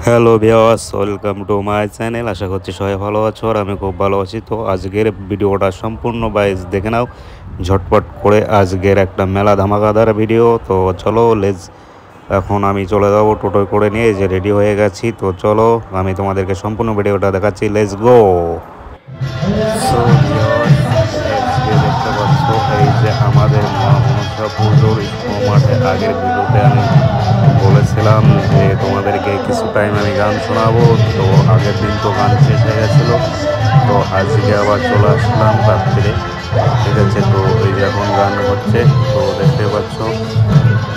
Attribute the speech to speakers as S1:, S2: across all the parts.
S1: Hello viewers, welcome to my channel. আশা করছি সবাই ভালো আছো আর আমি খুব ভালো আছি। তো আজকের ভিডিওটা সম্পূর্ণ বাইজ দেখে নাও ঝটপট করে। আজকের একটা মেলা ধামাকাদার ভিডিও। তো চলো এখন আমি চলে যাবো টোটো করে নিয়ে, যে রেডি হয়ে গেছি। তো চলো আমি তোমাদেরকে সম্পূর্ণ ভিডিওটা দেখাচ্ছি। Let's go. সো আজকে দেখতে পাচ্ছ এই যে আমাদের মনসা পুজোর মাঠে আগের ভিডিওতে আমি বলেছিলাম যে তোমাদেরকে কিছু টাইম আমি গান শোনাবো। তো আগের দিন তো গান শেষ হয়ে গেছিলো, তো আজকে আবার চলে আসলাম রাত্রে, ঠিক আছে। তো এই যে এখন গান হচ্ছে, তো দেখতে পাচ্ছ।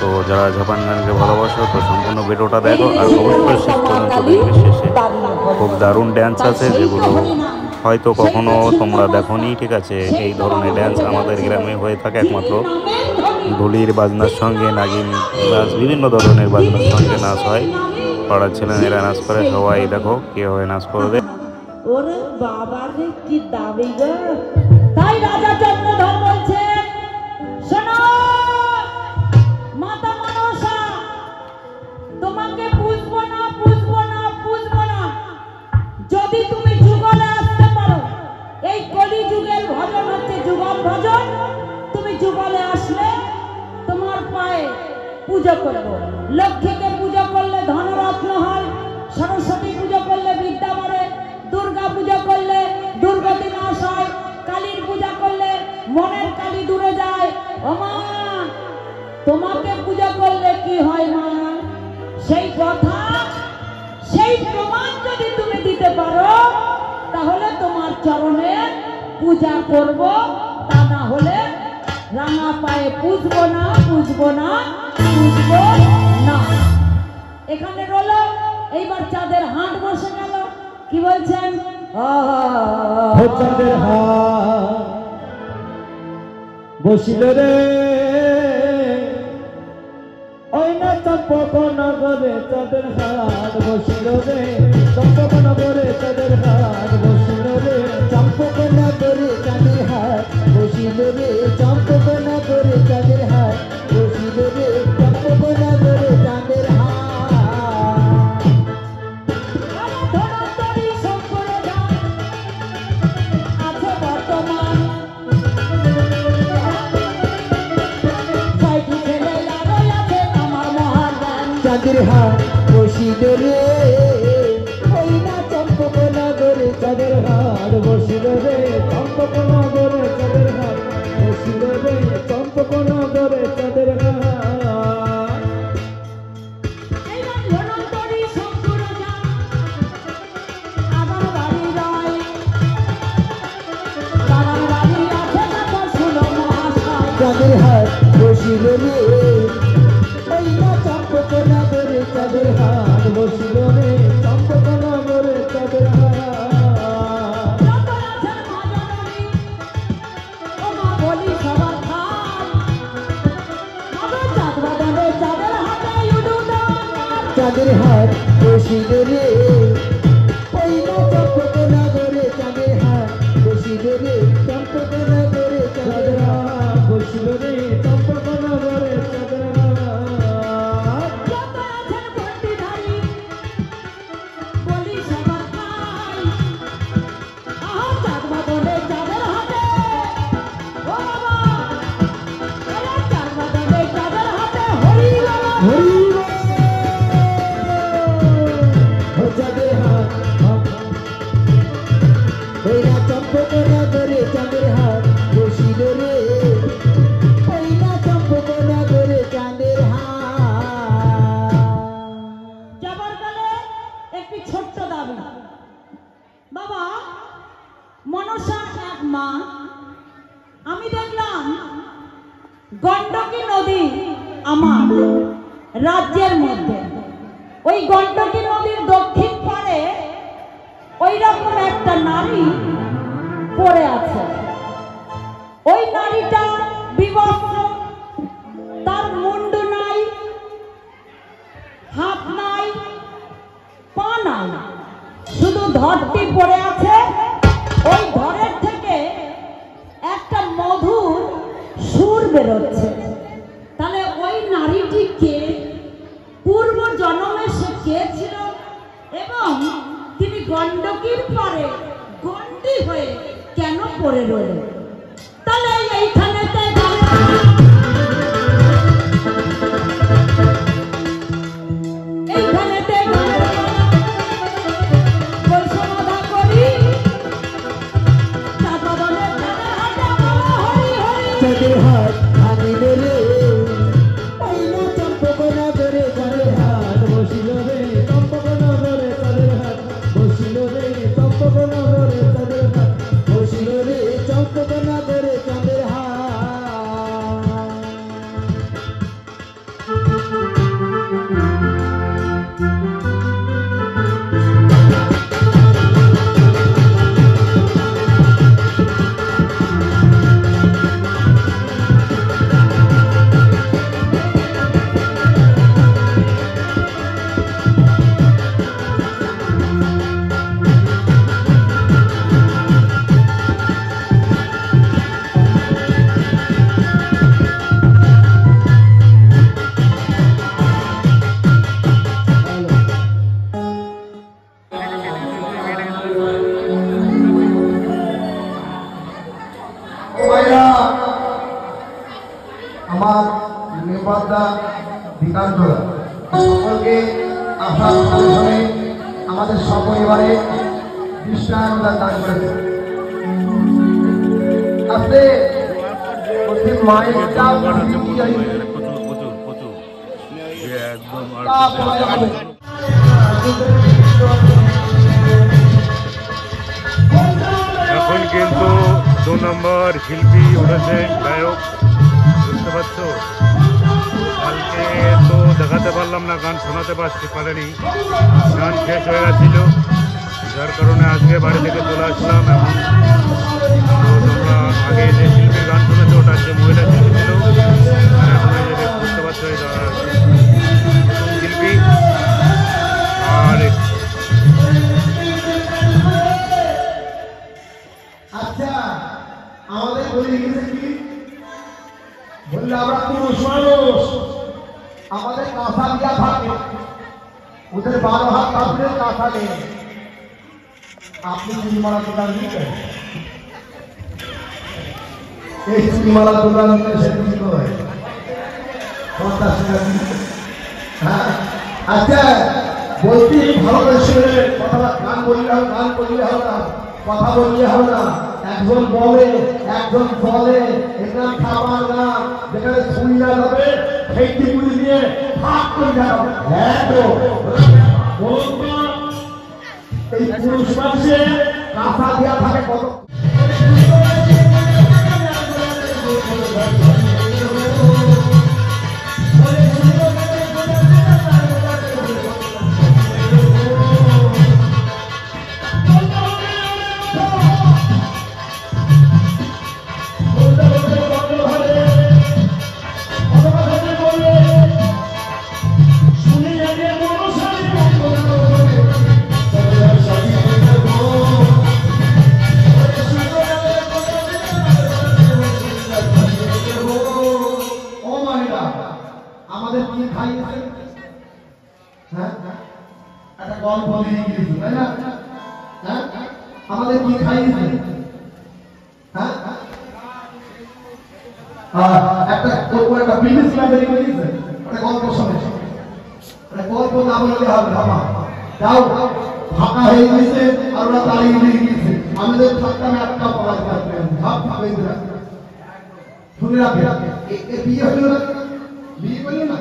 S1: তো যারা জাপান গানকে ভালোবাসো তো সম্পূর্ণ ভিডিওটা দেখো, আর অবশ্যই শেষ পর্যন্ত দেখবে। শেষে খুব দারুণ ড্যান্স আছে, যেগুলো হয়তো কখনো তোমরা দেখোনি, ঠিক আছে। এই ধরনের ড্যান্স আমাদের গ্রামে হয়ে থাকে একমাত্র। ঢুলির বাজনার সঙ্গে নাগিন নাচ, বিভিন্ন ধরনের বাজনার সঙ্গে নাচ হয়। পাড়ার ছেলেমেয়েরা নাচ করে, সবাই দেখো কীভাবে নাচ করবে।
S2: ওরে বাবা রে, কি দাবি গো! তাই রাজা চন্দ্রধর বলছে, শোনো মাতা মনসা, তোমাকে পুজবো না, পুজবো না, পুজবো না, যদি তুমি যুগলে আসতে পারো। এই কলি যুগের ভজন হচ্ছে যুগল ভজন। তুমি যুগলে আসলে তোমার পায়ে পুজো করবো। লক্ষ্মীকে পুজো করলে ধনরত্ন হয়, সরস্বতী পুজো করলে বিদ্যা বাড়ে, দুর্গা পুজো করলে দুর্গতি নাশ হয়, কালীর পূজা করলে মনের কালী দূরে যায়। ও মা, তোমাকে পূজা করলে কি হয় মা? সেই কথা, সেই প্রমাণ যদি তুমি দিতে পারো, তাহলে তোমার চরণে পূজা করব। তা না হলে রাঙা পায়ে পুজবো না, পুজবো না, পুজবো না। এখানে রলো, এইবার চাঁদের হাট বসে গেল। কি বলছেন?
S3: চাঁদের হাট বসিল রে, ওই না চম্পকনগরে চাঁদের হাট বসিল রে, চম্পকনগরে চাঁদের হাট বসিল রে, চম্পকনগরে চাঁদের হাট বসিল রে, চম্পকনগরে চাঁদের হাট বসিল রে, চম্পকনগরে চাঁদের হাট। চাঁদের হাট বসিল রে, ওই না চম্পকনগরে চাঁদের হাট বসিল রে, চম্পকনগরে চাঁদের হাট বসিল রে, চম্পকনগরে চাঁদের হাট। চাঁদের হাট বসিল রে, ওই না চম্পকনগরে চাঁদের হাট বসিল রে, চম্পকনগরে চাঁদের হাট। চাঁদের হাট বসিল রে, ওই না চম্পকনগরে চাঁদের হাট বসিল রে, চম্পকনগরে চাঁদের হাট বসিল রে, চম্পকনগরে চাঁদের হাট। চম্পকনগরে চাঁদের হাট বসিল রে, ওই না চম্পকনগরে চাঁদের হাট।
S2: যাবার কালে একটি ছোট্ট দাবি। বাবা মনসা এক মা, আমি দেখলাম গণ্ডকী নদী আমার রাজ্যের মধ্যে, ওই গণ্ডকী নদীর দক্ষিণ পারে ওই রকম একটা নারী পড়ে আছে। ওই নারীটা বিবস্ত্র, তার মুন্ডু নাই, হাত নাই, পা নাই, শুধু ধরটি পড়ে আছে। ওই ধরের থেকে একটা মধুর সুর বেরোচ্ছে। তাহলে ওই নারীটি কে? পূর্ব জন্মে সে কে ছিল
S3: চাঁদের হাট ভাঙিল রে পয়লা চম্পকনগরে চাঁদের হাট বসিল রে চম্পকনগরে চাঁদের হাট বসিল রে চম্পকনগরে চাঁদের হাট বসিল রে চম্পকনগরে চাঁদের হাট।
S4: আমার নেপালদা বিকান্ত সকলকে আসার সময় আমাদের সপরিবারে দৃষ্টায়নদান দান করেছে। আজকে মায়ের
S1: এখন কিন্তু 2 নম্বর শিল্পী উঠেছে গায়ক, বুঝতে পারছো। কালকে তো দেখাতে পারলাম না, গান শোনাতে পারেনি, গান শেষ হয়ে গেছিল, যার কারণে আজকে বাড়ি থেকে চলে আসলাম। এখন তো তোমরা আগে যে শিল্পীর গান শুনেছো ওটা যে মহিলা শিল্পী ছিল, আর এখন এই যে বুঝতে পারছো এই শিল্পী। আর
S4: আচ্ছা আমাদের বলে গেছে কি বললে আমরা পুরুষ মানুষ, আমাদের কাঁথা দিয়া থাকে, ওদের 12 হাত কাপড়ের কাঁথা নেই। আপনি চুরিমালা দোকান নিতেন, এই চুরিমালা দোকান নিতে সে কি হয় 50 টাকা দিতে। হ্যাঁ আচ্ছা বলছি ভালো করে শুনে কথা, গান বললে হবে, গান করলে হবে না, কথা বললে হবে না। একজন বলে একজন বলে এটা খাবার না, যেখানে ছুঁড়িয়া যাবে সেই টিপুরি দিয়ে ভাগ করে যাবে। হ্যাঁ তো এই পুরুষ মানুষে কাঁথা দেওয়া থাকে কত। আমাদের কি খাইয়েছে? হ্যাঁ একটা গল্প দিয়ে গিয়েছে তাই না? হ্যাঁ আমাদের কি খাইয়েছে? হ্যাঁ একটা ব্রিটিশ লাইব্রেরি করেছে, একটা গল্প শুনেছে, একটা গল্প না বললে হবে বাবা। যাও ফাঁকা হয়ে গেছে আর ওরা দাঁড়িয়ে দিয়ে গিয়েছে, আমাদের থাকতাম একটা পড়াই থাকতেন ভাব ভাবে শুনে রাখে বিয়ে হইল না, বিয়ে করলো না,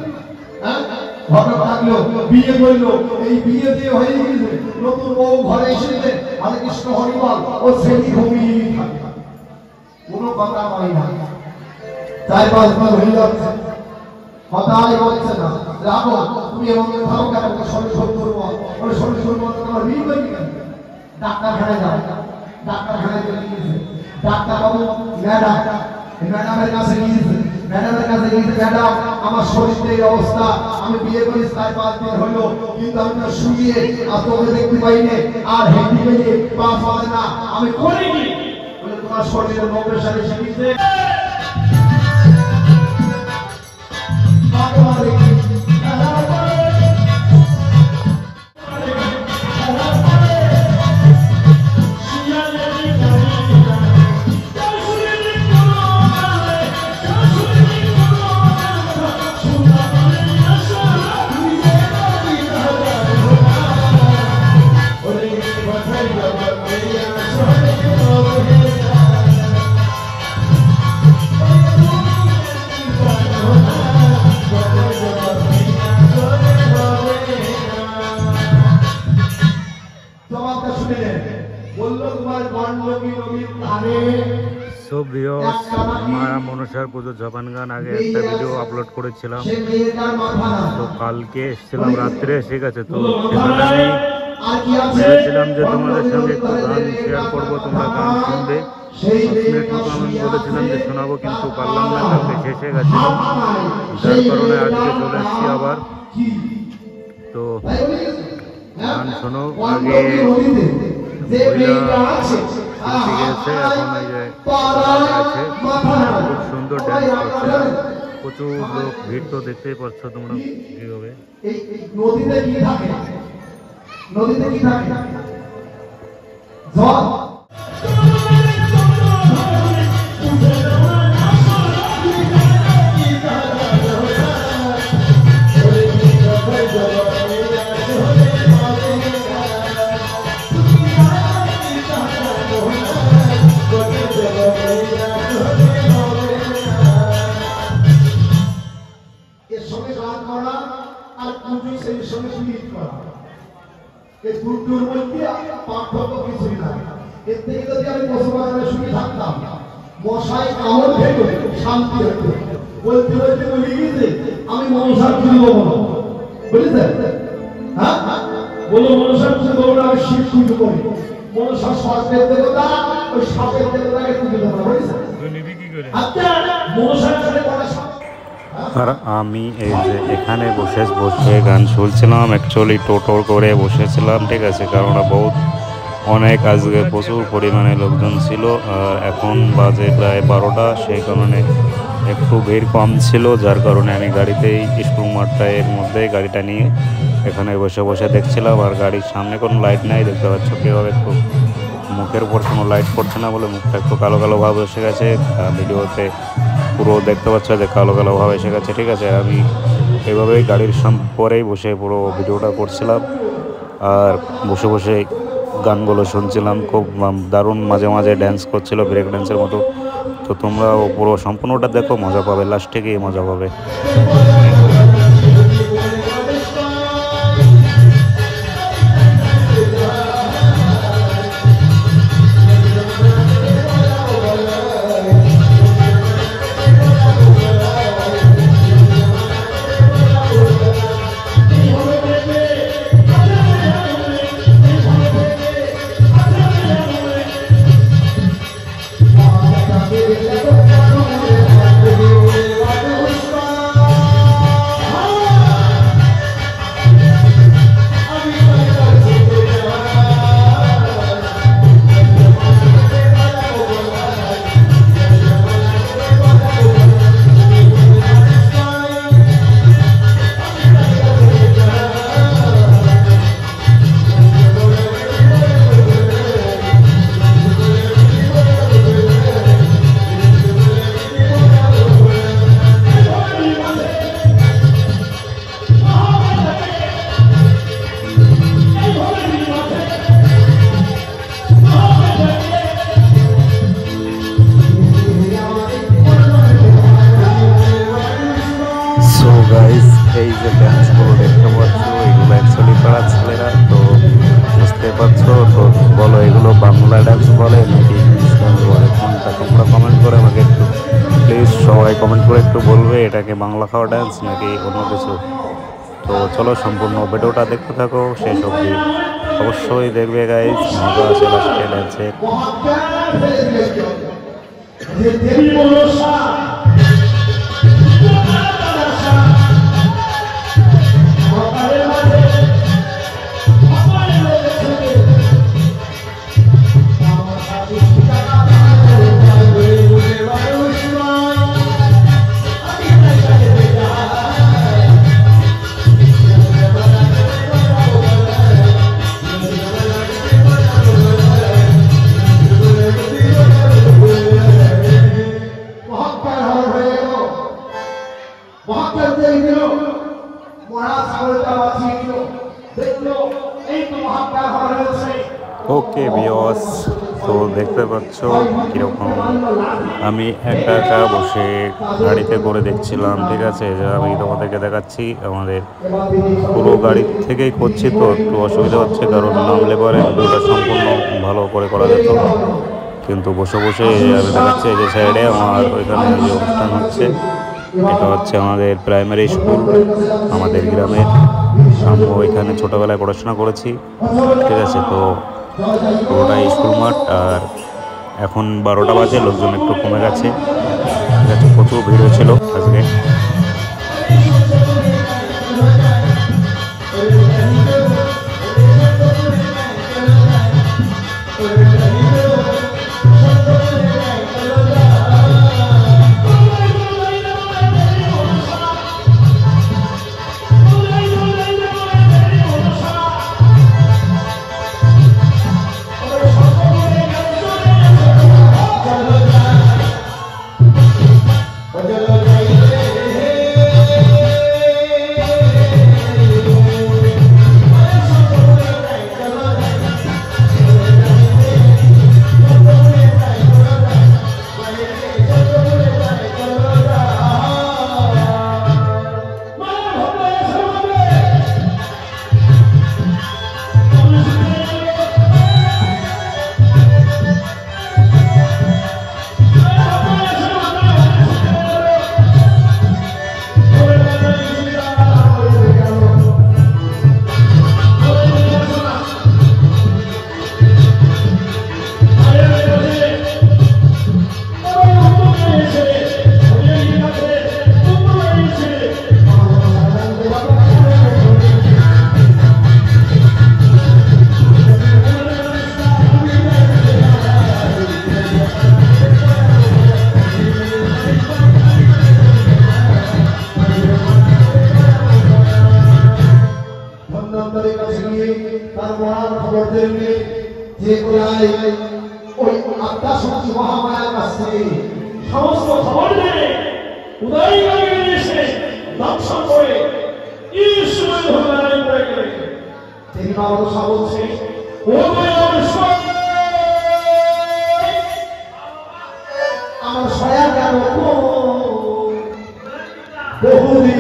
S4: হ্যাঁ ঘটনা থাকলো বিয়ে করলো, এই বিয়ে দিয়ে হয়ে গেছে, নতুন বউ ঘরে এসেছে, হরে কৃষ্ণ হরিবল ও সেটি ঘুমিয়ে থাকে, কোনো কথা হয় না। 4-5 বার হয়ে যাচ্ছে, কথাই বলছে না। রাখো তুমি এমন ভালো কেন, শরীর সত্তর বল, শরীর সত্তর তোমার বিয়ে করবি কেন? ডাক্তারখানায় যাও, ডাক্তারখানায় চলে গিয়েছে, ডাক্তার বাবু ম্যাডামের কাছে গিয়েছে, ম্যাডামের কাছে গিয়েছে, ম্যাডাম আমার শরীরের এই অবস্থা, আমি বিয়ে করি 4-5 দিন হলো, কিন্তু আমি তো শুয়ে আর তোকে দেখতে পাইনি, আর হেঁটে গেলে পা চলে না, আমি করিনি। বলে তোমার শরীরের 90 এসে গেছে।
S1: সো ভিউয়ার্স, মায়া মনসার পুজো জাপান গান আগে একটা ভিডিও আপলোড করেছিলাম, তো কালকে এসেছিলাম রাত্রে, ঠিক আছে। তো সেখানে আমি ভেবেছিলাম যে তোমাদের সঙ্গে একটু গান শেয়ার করবো, তোমরা গান শুনবে। 10 মিনিট মতো আমি বলেছিলাম যে শোনাবো, কিন্তু পারলাম না, কালকে শেষ হয়ে গেছিল, যার কারণে আজকে চলে এসেছি আবার। তো গান শোনো। আগে শিল্পী গেছে, এখন এই যে আছে, খুব সুন্দর ড্যান্স করছে, প্রচুর লোক, ভিড় তো দেখতেই পাচ্ছ তোমরা কিভাবে।
S4: নদীতে কি থাকে? নদীতে কি থাকে? জল। মশাই কামড় খেত শান্তি হতো, বলতে বলতে বলে গেছে আমি মনসার পুজো দেবো না, বুঝলেন? হ্যাঁ, বলো মনসার পুজো দেবো না, আমি শিব পুজো করি। মনসার স্বর্গের দেবতা, ওই সাপের দেবতাকে পুজো দেবো না, বুঝলেন? আচ্ছা, মনসার সাথে কটা সাপ?
S1: আর আমি এই যে এখানে বসে গান শুনছিলাম, অ্যাকচুয়ালি টোটো করে বসেছিলাম, ঠিক আছে, কারণ অনেক আজকে প্রচুর পরিমাণে লোকজন ছিল। আর এখন বাজে প্রায় 12টা, সেই কারণে একটু ভিড় কম ছিল, যার কারণে আমি গাড়িতেই স্কুল মাঠটা এর মধ্যেই গাড়িটা নিয়ে এখানে বসে বসে দেখছিলাম। আর গাড়ির সামনে কোনো লাইট নাই, দেখতে পাচ্ছ কীভাবে, একটু মুখের উপর কোনো লাইট পড়ছে না বলে মুখটা একটু কালো কালো ভাব এসে গেছে। ভিডিওতে পুরো দেখতে পাচ্ছ যে কালো কালো ভাব এসে গেছে, ঠিক আছে। আমি এভাবেই গাড়ির পরেই বসে পুরো ভিডিওটা করছিলাম আর বসে বসে গানগুলো শুনছিলাম, খুব দারুণ, মাঝে মাঝে ড্যান্স করছিল ব্রেক ড্যান্সের মতো। তো তোমরাও পুরো সম্পূর্ণটা দেখো, মজা পাবে, লাস্টে গিয়ে মজা পাবে। গাইস, এই যে ড্যান্সগুলো দেখতে পাচ্ছ, এগুলো অ্যাকচুয়ালি পাড়া ছেলেরা, তো বুঝতে পারছো। তো বলো, এগুলো বাংলা ড্যান্স বলে নাকি ইংলিশ ড্যান্স বলে, কোনটা? তোমরা কমেন্ট করে আমাকে একটু প্লিজ, সবাই কমেন্ট করে একটু বলবে এটাকে বাংলা খাওয়া ড্যান্স নাকি অন্য কিছু। তো চলো সম্পূর্ণ ভিডিওটা দেখতে থাকো, শেষ অবধি অবশ্যই দেখবে গাইস, মজা আছে লাস্টে ড্যান্সে। ওকে ভিউয়ার্স, তো দেখতে পাচ্ছ কীরকম আমি একা একা বসে গাড়িতে করে দেখছিলাম, ঠিক আছে। যা আমি তোমাদেরকে দেখাচ্ছি, আমাদের পুরো গাড়ি থেকেই করছি, তো একটু অসুবিধা হচ্ছে, কারণ নামলে পরে ভিডিওটা সম্পূর্ণ ভালো করে করা যেত। কিন্তু বসে বসে আমি দেখাচ্ছি এই যে সাইডে আমার ওইখানে যে অনুষ্ঠান হচ্ছে, এটা হচ্ছে আমাদের প্রাইমারি স্কুল আমাদের গ্রামের। আমি ওইখানে ছোটোবেলায় পড়াশোনা করেছি, ঠিক আছে। তো পুরোটাই স্কুল মাঠ, আর এখন 12টা বাজে, লোকজন একটু কমে গেছে, ঠিক আছে। প্রচুর ভিড় ছিল আজকে।
S5: সমস্ত খবর জেনে উদয়গড়ে এসে দর্শন করে ঈশ্বরের ধর্মের পড়ে গেলেন। তিনি বাবা বলছে, ও
S4: আমার সয়া গেল বহুদিন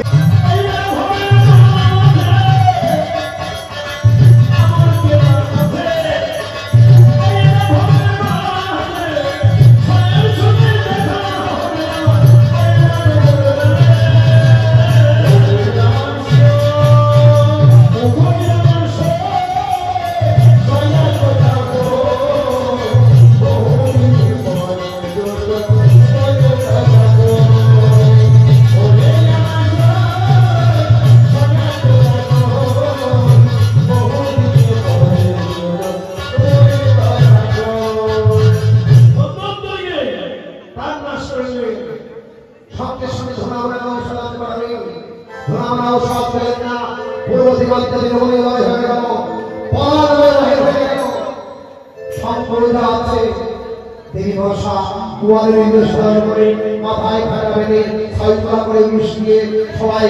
S4: মাথায় খাটা বেঁধে সাইকেল করে মিশিয়ে সবাই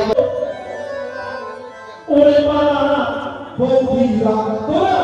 S5: ওরে বাবা বৌদিরা তোরা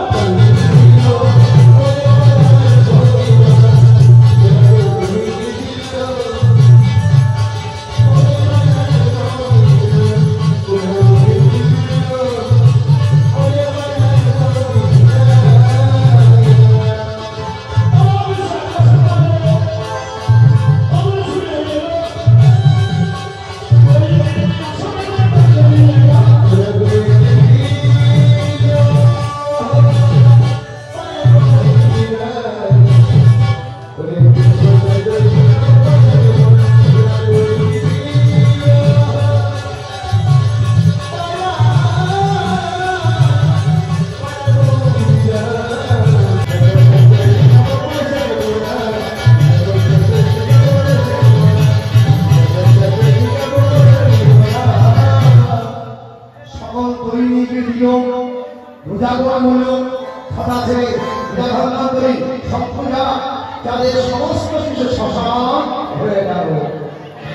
S4: সমস্ত কিছু শ্মশান হয়ে গেল,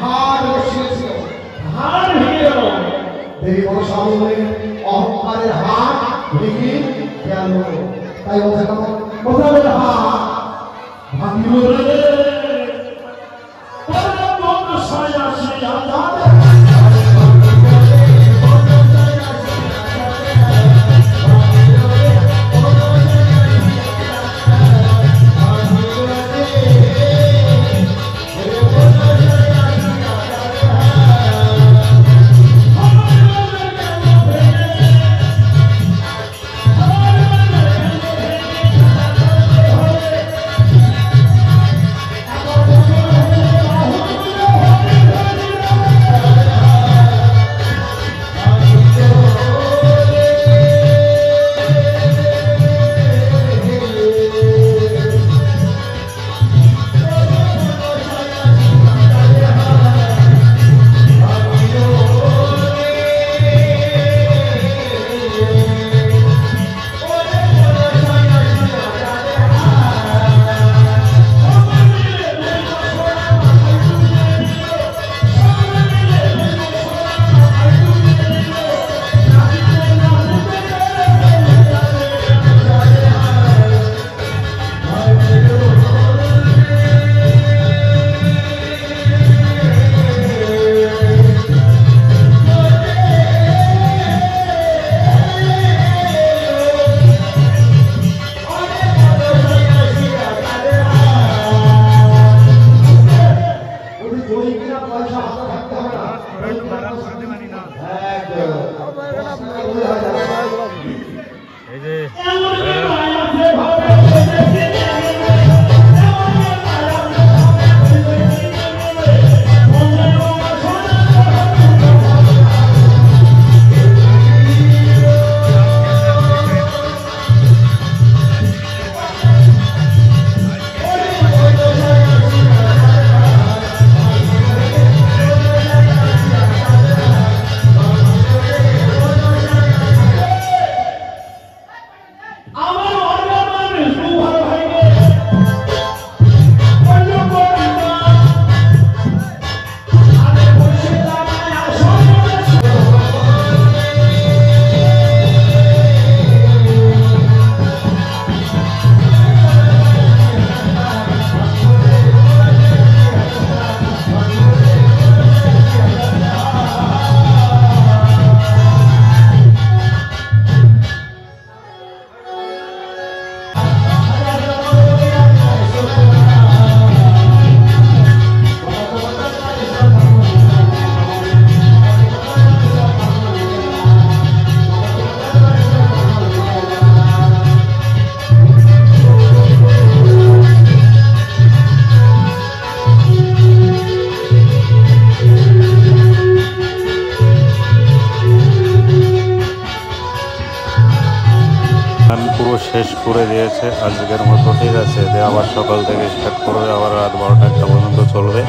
S4: হাড় বসিয়েছিল, হাড় ভেঙে গেল। দেবী মনসাময়ীর অহংকারের হাড় ভেঙে গেল। তাই বলতে হাড় ভাঙিল রে
S1: শেষ করে দিয়েছে আজকের মতো, ঠিক আছে। আবার সকাল থেকে স্টার্ট করবে, আবার রাত 12টা পর্যন্ত চলবে।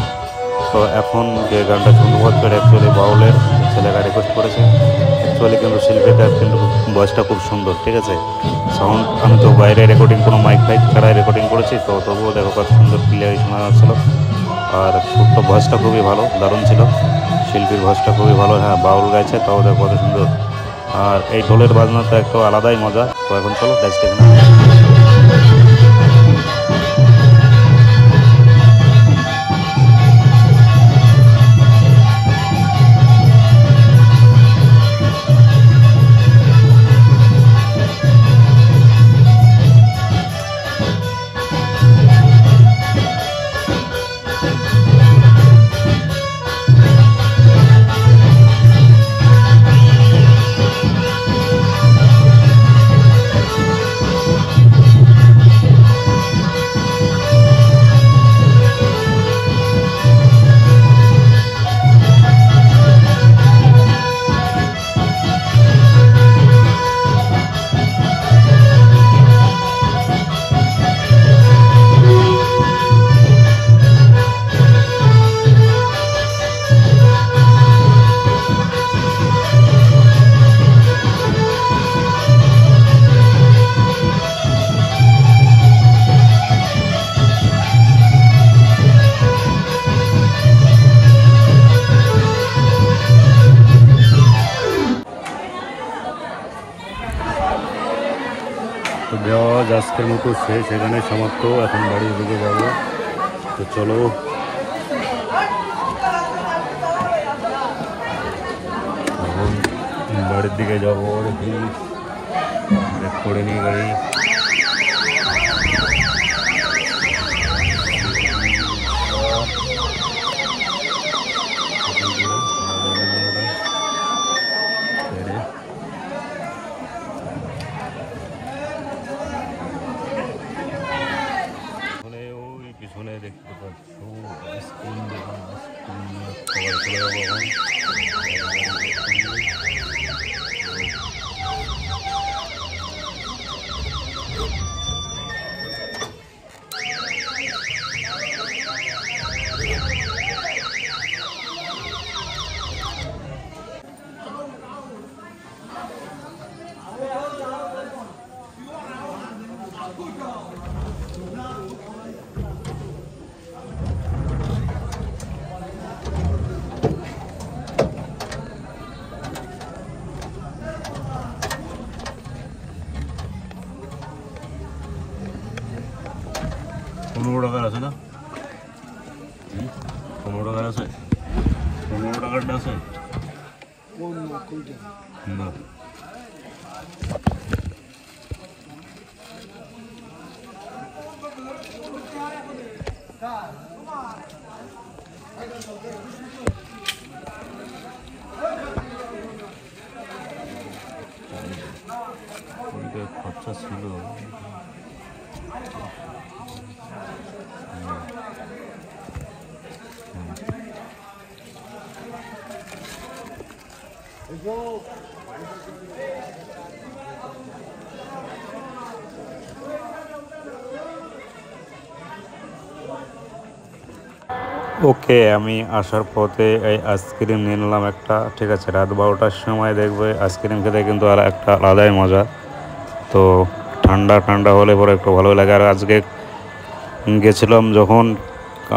S1: তো এখন যে গানটা শুনতে পাচ্ছ এটা অ্যাকচুয়ালি বাউলের ছেলেরা রিকোয়েস্ট করেছে। অ্যাকচুয়ালি কিন্তু শিল্পীটার কিন্তু ভয়েসটা খুব সুন্দর, ঠিক আছে। সাউন্ড আমি তো বাইরে রেকর্ডিং কোনো মাইক ফাইক ছাড়াই রেকর্ডিং করেছি, তো তবুও দেখো কত সুন্দর ক্লিয়ারই শোনা যাচ্ছিলো। আর সুর তো ভয়েসটা খুবই ভালো, দারুণ ছিল। শিল্পীর ভয়েসটা খুবই ভালো, হ্যাঁ বাউল গাইছে, তাও দেখো কত সুন্দর। আর এই ঢোলের বাজনাটা একটু আলাদাই মজা। তো এখন চলো ডেস্টিনেশন। তো দেওয়াজ আজকের মতো শেষ, এখানে সমাপ্ত। এখন বাড়ির দিকে যাব। তো চলো এখন বাড়ির দিকে যাবো। দেখি ব্রেক করে নিয়ে গাড়ি। পিছনে দেখতে পাচ্ছ স্ক্রিন, দোকান স্ক্রিন চলে যাবো এখন। 15 টাকার আছে না? 15 টাকার আছে? 15 টাকারটা আছে না? খরচা ছিল। ওকে, আমি আসার পথে এই আইসক্রিম নিয়ে নিলাম একটা, ঠিক আছে। রাত 12টার সময় দেখবে আইসক্রিম খেতে কিন্তু আর একটা আলাদাই মজা। তো ঠান্ডা ঠান্ডা হলে পরে একটু ভালো লাগে। আর আজকে গেছিলাম যখন,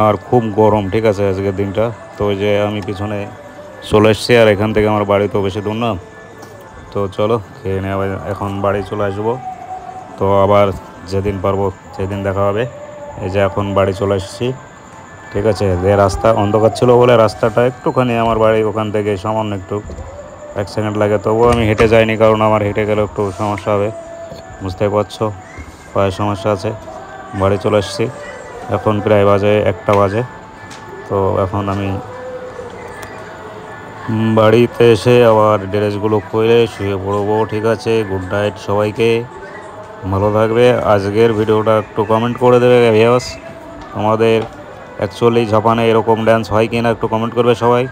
S1: আর খুব গরম, ঠিক আছে আজকের দিনটা। তো ওই যে আমি পিছনে চলে এসছি, আর এখান থেকে আমার বাড়ি তো বেশি দূর না। তো চলো খেয়ে নেওয়া, এখন বাড়ি চলে আসবো। তো আবার যেদিন পারবো সেদিন দেখা হবে। এই যে এখন বাড়ি চলে এসেছি, ঠিক আছে। যে রাস্তা অন্ধকার ছিল বলে রাস্তাটা একটুখানি আমার বাড়ি ওখান থেকে সামান্য একটু 1 সেকেন্ড লাগে, তবুও আমি হেঁটে যাইনি, কারণ আমার হেঁটে গেলে একটু সমস্যা হবে, বুঝতেই পারছো, পায়ে সমস্যা আছে। বাড়ি চলে এসেছি, এখন প্রায় বাজে 1টা বাজে। তো এখন আমি বাড়িতে এসে আবার ড্রেসগুলো খুলে শুয়ে পড়বো, ঠিক আছে। গুড নাইট সবাইকে, ভালো থাকবে। আজকের ভিডিওটা একটু কমেন্ট করে দেবে ভিউয়ার্স, আমাদের অ্যাকচুয়ালি জাপানে এরকম ড্যান্স হয় কি না একটু কমেন্ট করবে সবাই।